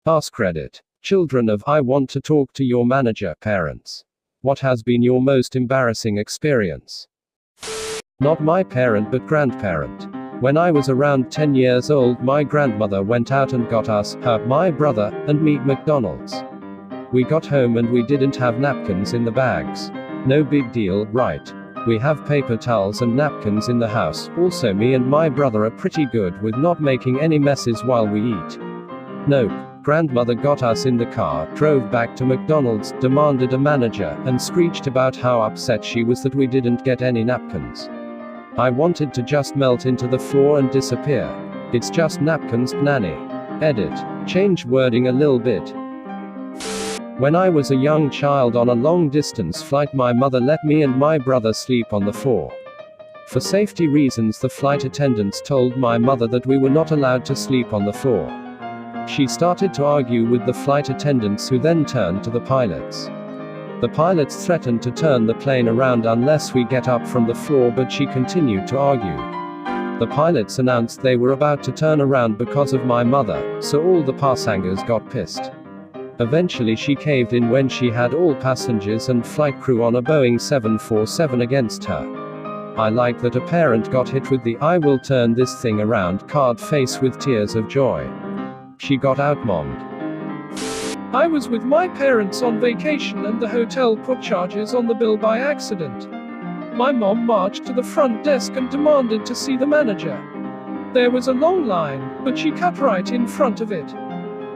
Ask Reddit. Children of I want to talk to your manager parents. What has been your most embarrassing experience? Not my parent but grandparent. When I was around 10 years old, my grandmother went out and got us, her, my brother, and me McDonald's. We got home and we didn't have napkins in the bags. No big deal, right? We have paper towels and napkins in the house. Also, me and my brother are pretty good with not making any messes while we eat. Nope. Grandmother got us in the car, drove back to McDonald's, demanded a manager, and screeched about how upset she was that we didn't get any napkins. I wanted to just melt into the floor and disappear. It's just napkins, nanny. Edit. Change wording a little bit. When I was a young child on a long-distance flight, my mother let me and my brother sleep on the floor. For safety reasons, the flight attendants told my mother that we were not allowed to sleep on the floor. She started to argue with the flight attendants, who then turned to the pilots. The pilots threatened to turn the plane around unless we get up from the floor, but she continued to argue. The pilots announced they were about to turn around because of my mother, so all the passengers got pissed. Eventually she caved in when she had all passengers and flight crew on a Boeing 747 against her. I like that a parent got hit with the "I will turn this thing around" card face with tears of joy. She got outmommed. I was with my parents on vacation and the hotel put charges on the bill by accident. My mom marched to the front desk and demanded to see the manager. There was a long line, but she cut right in front of it.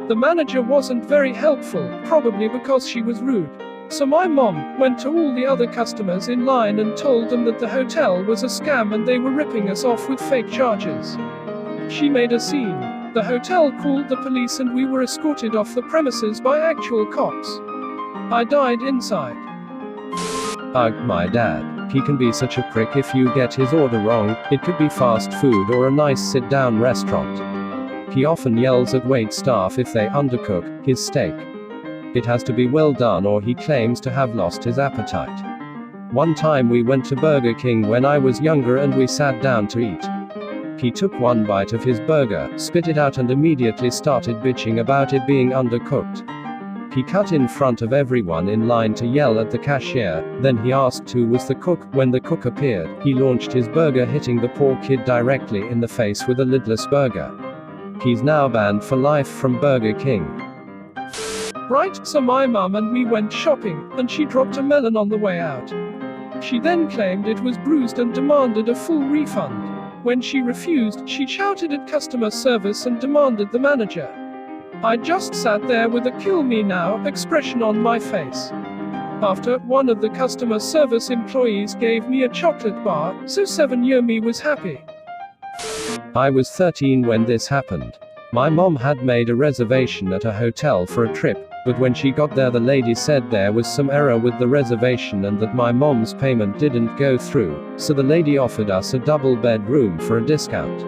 The manager wasn't very helpful, probably because she was rude. So my mom went to all the other customers in line and told them that the hotel was a scam and they were ripping us off with fake charges. She made a scene. The hotel called the police and we were escorted off the premises by actual cops. I died inside. Ugh, my dad. He can be such a prick if you get his order wrong. It could be fast food or a nice sit-down restaurant. He often yells at wait staff if they undercook his steak. It has to be well done or he claims to have lost his appetite. One time we went to Burger King when I was younger and we sat down to eat. He took one bite of his burger, spit it out and immediately started bitching about it being undercooked. He cut in front of everyone in line to yell at the cashier, then he asked who was the cook. When the cook appeared, he launched his burger, hitting the poor kid directly in the face with a lidless burger. He's now banned for life from Burger King. Right, so my mum and me went shopping, and she dropped a melon on the way out. She then claimed it was bruised and demanded a full refund. When she refused, she shouted at customer service and demanded the manager. I just sat there with a "kill me now" expression on my face. After, one of the customer service employees gave me a chocolate bar, so 7-year me was happy. I was 13 when this happened. My mom had made a reservation at a hotel for a trip, but when she got there the lady said there was some error with the reservation and that my mom's payment didn't go through, so the lady offered us a double bed room for a discount.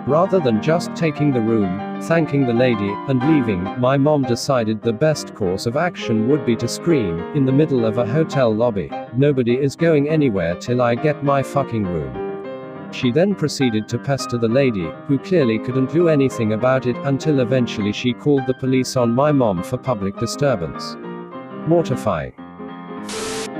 Rather than just taking the room, thanking the lady, and leaving, my mom decided the best course of action would be to scream, in the middle of a hotel lobby, "Nobody is going anywhere till I get my fucking room." She then proceeded to pester the lady, who clearly couldn't do anything about it, until eventually she called the police on my mom for public disturbance. Mortifying.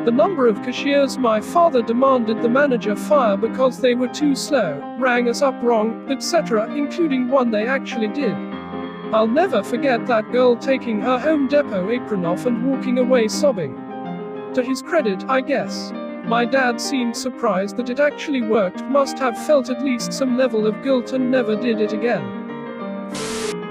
The number of cashiers my father demanded the manager fire because they were too slow, rang us up wrong, etc., including one they actually did. I'll never forget that girl taking her Home Depot apron off and walking away sobbing. To his credit, I guess. My dad seemed surprised that it actually worked, must have felt at least some level of guilt and never did it again.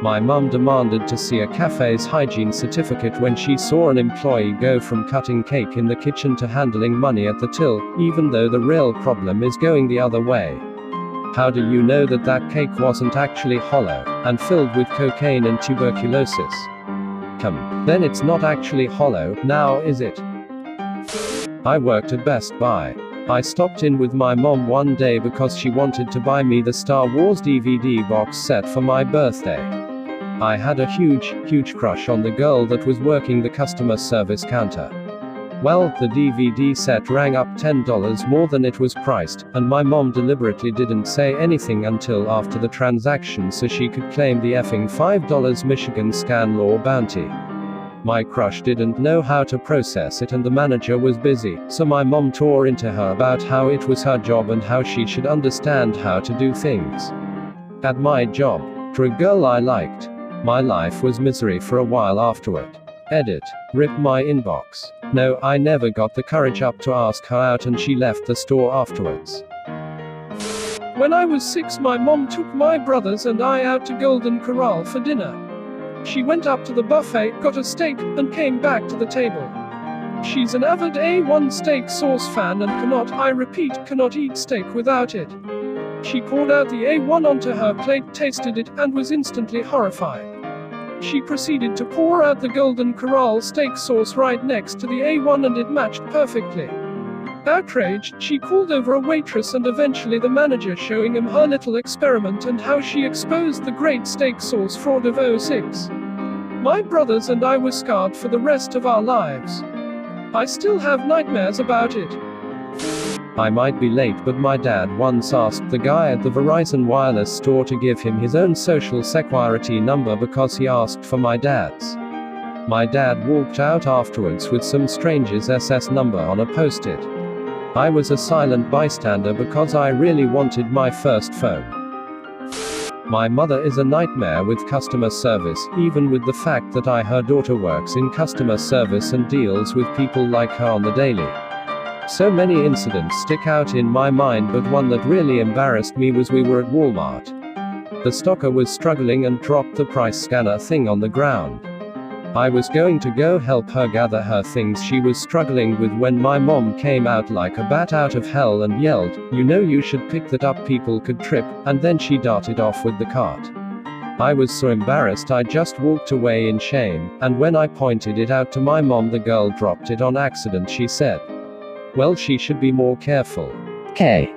My mum demanded to see a cafe's hygiene certificate when she saw an employee go from cutting cake in the kitchen to handling money at the till, even though the real problem is going the other way. How do you know that that cake wasn't actually hollow, and filled with cocaine and tuberculosis? Then it's not actually hollow, now is it? I worked at Best Buy. I stopped in with my mom one day because she wanted to buy me the Star Wars DVD box set for my birthday. I had a huge crush on the girl that was working the customer service counter. Well, the DVD set rang up $10 more than it was priced, and my mom deliberately didn't say anything until after the transaction so she could claim the effing $5 Michigan scan law bounty. My crush didn't know how to process it and the manager was busy, so my mom tore into her about how it was her job and how she should understand how to do things. At my job, for a girl I liked, my life was misery for a while afterward. Edit. Rip my inbox. No, I never got the courage up to ask her out and she left the store afterwards. When I was 6, my mom took my brothers and I out to Golden Corral for dinner. She went up to the buffet, got a steak, and came back to the table. She's an avid A1 steak sauce fan and cannot, I repeat, cannot eat steak without it. She poured out the A1 onto her plate, tasted it, and was instantly horrified. She proceeded to pour out the Golden Corral steak sauce right next to the A1 and it matched perfectly. Outraged, she called over a waitress and eventually the manager, showing him her little experiment and how she exposed the great steak sauce fraud of '06. My brothers and I were scarred for the rest of our lives. I still have nightmares about it. I might be late, but my dad once asked the guy at the Verizon wireless store to give him his own social security number because he asked for my dad's. My dad walked out afterwards with some stranger's SS number on a post-it. I was a silent bystander because I really wanted my first phone. My mother is a nightmare with customer service, even with the fact that her daughter works in customer service and deals with people like her on the daily. So many incidents stick out in my mind, but one that really embarrassed me was we were at Walmart. The stocker was struggling and dropped the price scanner thing on the ground. I was going to go help her gather her things she was struggling with when my mom came out like a bat out of hell and yelled, "You know you should pick that up, people could trip," and then she darted off with the cart. I was so embarrassed I just walked away in shame, and when I pointed it out to my mom, the girl dropped it on accident. She said, "Well, she should be more careful." K.